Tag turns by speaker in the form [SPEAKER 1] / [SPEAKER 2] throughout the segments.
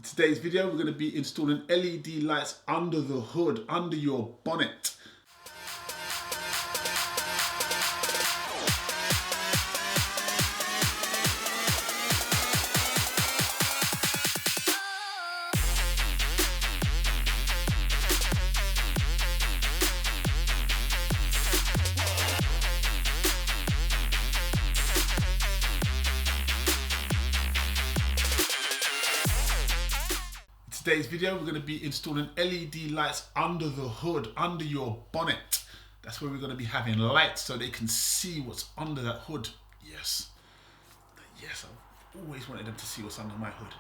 [SPEAKER 1] Today's video, we're going to be installing LED lights under the hood, under your bonnet. Today's video, we're going to be installing LED lights under the hood, under your bonnet. That's where we're going to be having lights so they can see what's under that hood. Yes, I've always wanted them to see what's under my hood.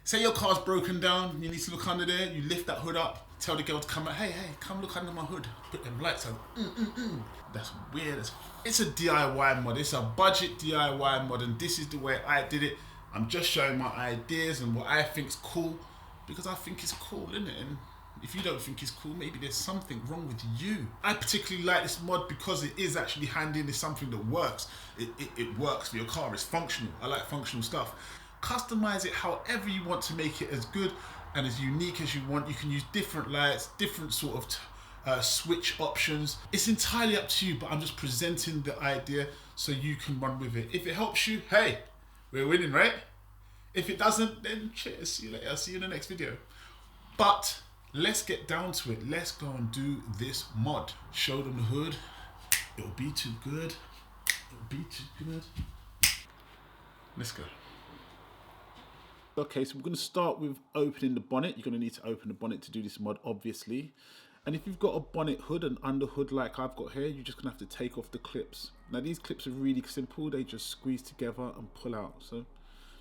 [SPEAKER 1] Say your car's broken down, you need to look under there, you lift that hood up, tell the girl to come out, hey, come look under my hood. Put them lights on. That's weird. It's a DIY mod, it's a budget DIY mod, and this is the way I did it. I'm just showing my ideas and what I think's cool. Because I think it's cool, isn't it? And if you don't think it's cool, maybe there's something wrong with you. I particularly like this mod because it is actually handy and it's something that works. It works for your car, it's functional. I like functional stuff. Customize it however you want to make it as good and as unique as you want. You can use different lights, different sort of switch options. It's entirely up to you, but I'm just presenting the idea so you can run with it. If it helps you, hey, we're winning, right? If it doesn't, then cheers, see you later, I'll see you in the next video. But let's get down to it. Let's go and do this mod. Show them the hood. It'll be too good. It'll be too good. Let's go. Okay, so we're going to start with opening the bonnet. You're going to need to open the bonnet to do this mod, obviously. And if you've got a bonnet hood and under hood like I've got here, you're just going to have to take off the clips. Now these clips are really simple. They just squeeze together and pull out. So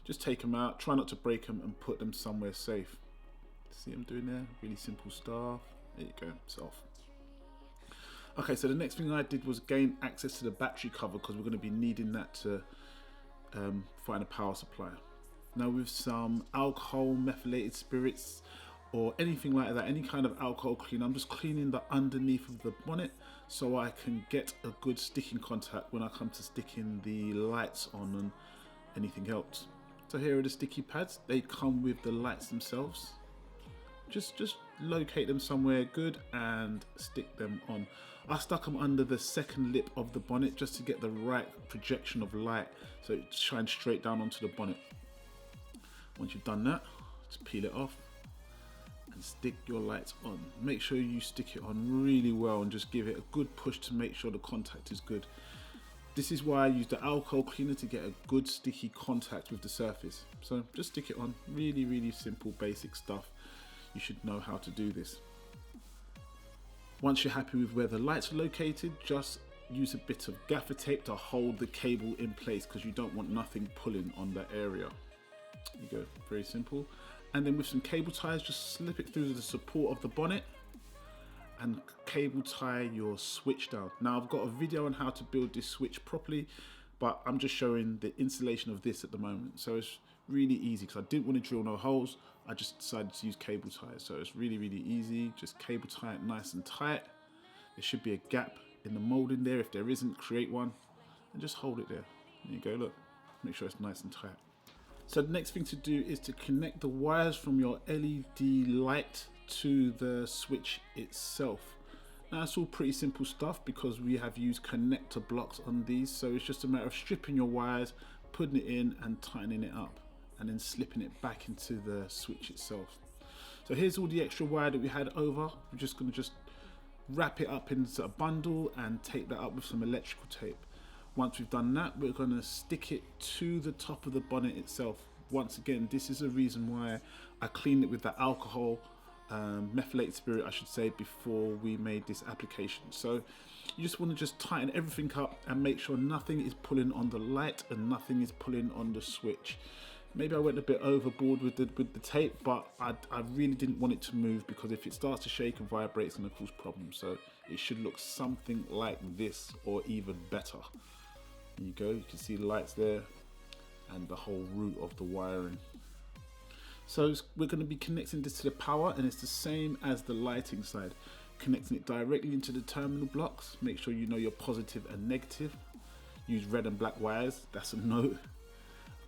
[SPEAKER 1] just take them out, try not to break them, and put them somewhere safe. See what I'm doing there? Really simple stuff. There you go, it's off. Okay, so the next thing I did was gain access to the battery cover because we're going to be needing that to find a power supply. Now with some alcohol, methylated spirits, or anything like that, any kind of alcohol cleaner, I'm just cleaning the underneath of the bonnet so I can get a good sticking contact when I come to sticking the lights on and anything else. So here are the sticky pads. They come with the lights themselves. Just locate them somewhere good and stick them on. I stuck them under the second lip of the bonnet just to get the right projection of light so it shines straight down onto the bonnet. Once you've done that, just peel it off and stick your lights on. Make sure you stick it on really well and just give it a good push to make sure the contact is good. This is why I use the alcohol cleaner to get a good sticky contact with the surface. So just stick it on, really simple basic stuff. You should know how to do this. Once you're happy with where the lights are located, just use a bit of gaffer tape to hold the cable in place because you don't want nothing pulling on that area. There you go, very simple. And then with some cable ties, just slip it through the support of the bonnet and cable tie your switch down. Now I've got a video on how to build this switch properly, but I'm just showing the installation of this at the moment. So it's really easy because I didn't want to drill no holes. I just decided to use cable ties. So it's really easy. Just cable tie it nice and tight. There should be a gap in the molding there. If there isn't, create one and just hold it there. There you go, look, make sure it's nice and tight. So the next thing to do is to connect the wires from your LED light to the switch itself. Now it's all pretty simple stuff because we have used connector blocks on these, so it's just a matter of stripping your wires, putting it in and tightening it up and then slipping it back into the switch itself. So here's all the extra wire that we had over. We're just going to wrap it up into a bundle and tape that up with some electrical tape. Once we've done that, we're going to stick it to the top of the bonnet itself. Once again, this is a reason why I cleaned it with the alcohol methylated spirit, I should say, before we made this application. So you just want to tighten everything up and make sure nothing is pulling on the light and nothing is pulling on the switch. Maybe I went a bit overboard with the tape, but I really didn't want it to move because if it starts to shake and vibrate, it's going to cause problems. So it should look something like this or even better. There you go, you can see the lights there and the whole root of the wiring. So we're going to be connecting this to the power, and it's the same as the lighting side. Connecting it directly into the terminal blocks. Make sure you know your positive and negative. Use red and black wires, that's a no.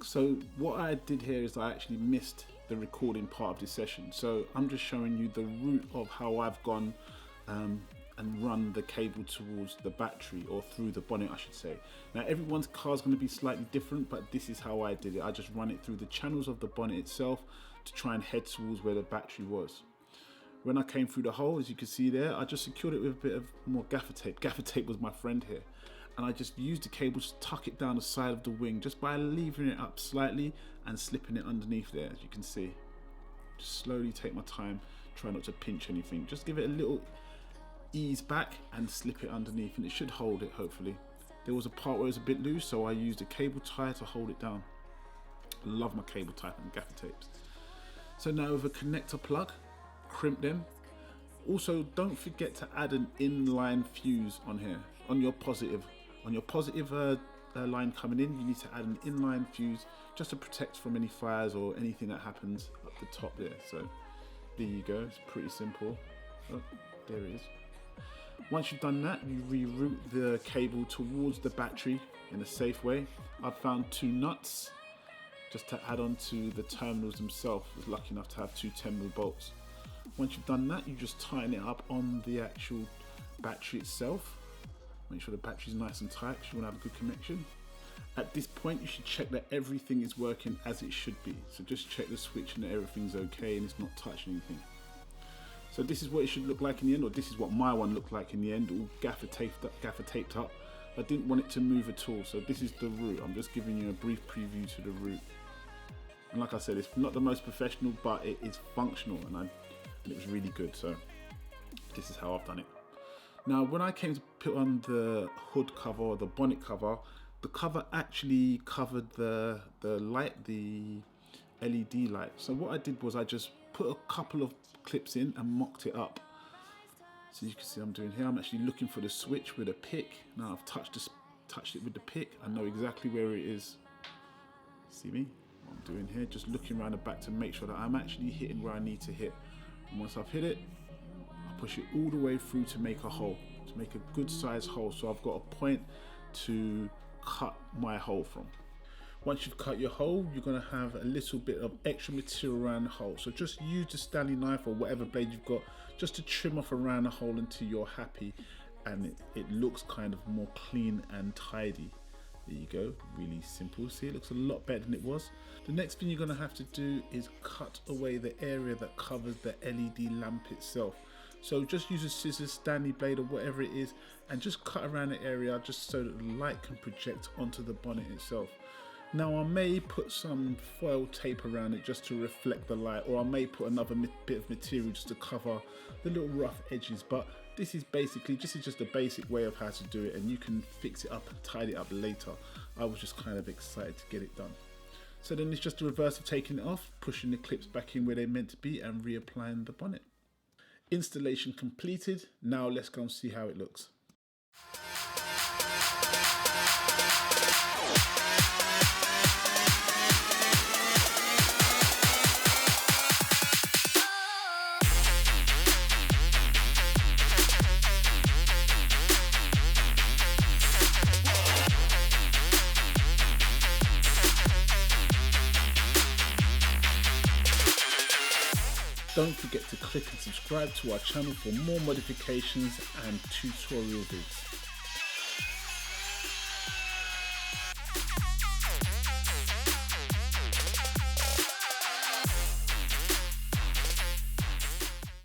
[SPEAKER 1] So what I did here is I actually missed the recording part of this session. So I'm just showing you the route of how I've gone and run the cable towards the battery, or through the bonnet I should say. Now everyone's car is going to be slightly different, but this is how I did it. I just run it through the channels of the bonnet itself to try and head towards where the battery was. When I came through the hole, as you can see there, I just secured it with a bit of more gaffer tape. Gaffer tape was my friend here. And I just used the cable to tuck it down the side of the wing just by leaving it up slightly and slipping it underneath there, as you can see. Just slowly take my time, try not to pinch anything. Just give it a little ease back and slip it underneath, and it should hold it hopefully. There was a part where it was a bit loose, so I used a cable tie to hold it down. I love my cable tie and gaffer tapes. So now with a connector plug, crimp them. Also don't forget to add an inline fuse on here, on your positive line coming in. You need to add an inline fuse just to protect from any fires or anything that happens up the top there. So there you go, it's pretty simple. Oh, there it is. Once you've done that, you reroute the cable towards the battery in a safe way. I've found 2 nuts just to add on to the terminals themselves. I was lucky enough to have 2 10mm bolts. Once you've done that, you just tighten it up on the actual battery itself. Make sure the battery's nice and tight because you want to have a good connection. At this point, you should check that everything is working as it should be. So just check the switch and that everything's okay and it's not touching anything. So this is what it should look like in the end, or this is what my one looked like in the end, all gaffer taped up. I didn't want it to move at all, so this is the route. I'm just giving you a brief preview to the route. And like I said, it's not the most professional, but it is functional, and it was really good. So this is how I've done it. Now, when I came to put on the hood cover or the bonnet cover, the cover actually covered the light, the LED light. So what I did was I just put a couple of clips in and mocked it up. So you can see I'm doing here. I'm actually looking for the switch with a pick. Now I've touched it with the pick. I know exactly where it is. See me? What I'm doing here, just looking around the back to make sure that I'm actually hitting where I need to hit. And once I've hit it, I push it all the way through to make a hole, to make a good size hole. So I've got a point to cut my hole from. Once you've cut your hole, you're going to have a little bit of extra material around the hole. So just use the Stanley knife or whatever blade you've got just to trim off around the hole until you're happy and it looks kind of more clean and tidy. There you go, really simple. See, it looks a lot better than it was. The next thing you're going to have to do is cut away the area that covers the LED lamp itself. So just use a scissors, Stanley blade or whatever it is, and just cut around the area just so that the light can project onto the bonnet itself. Now I may put some foil tape around it just to reflect the light, or I may put another bit of material just to cover the little rough edges, but this is just a basic way of how to do it, and you can fix it up and tidy it up later. I was just kind of excited to get it done. So then it's just the reverse of taking it off, pushing the clips back in where they're meant to be and reapplying the bonnet. Installation completed. Now let's go and see how it looks. Don't forget to click and subscribe to our channel for more modifications and tutorial vids.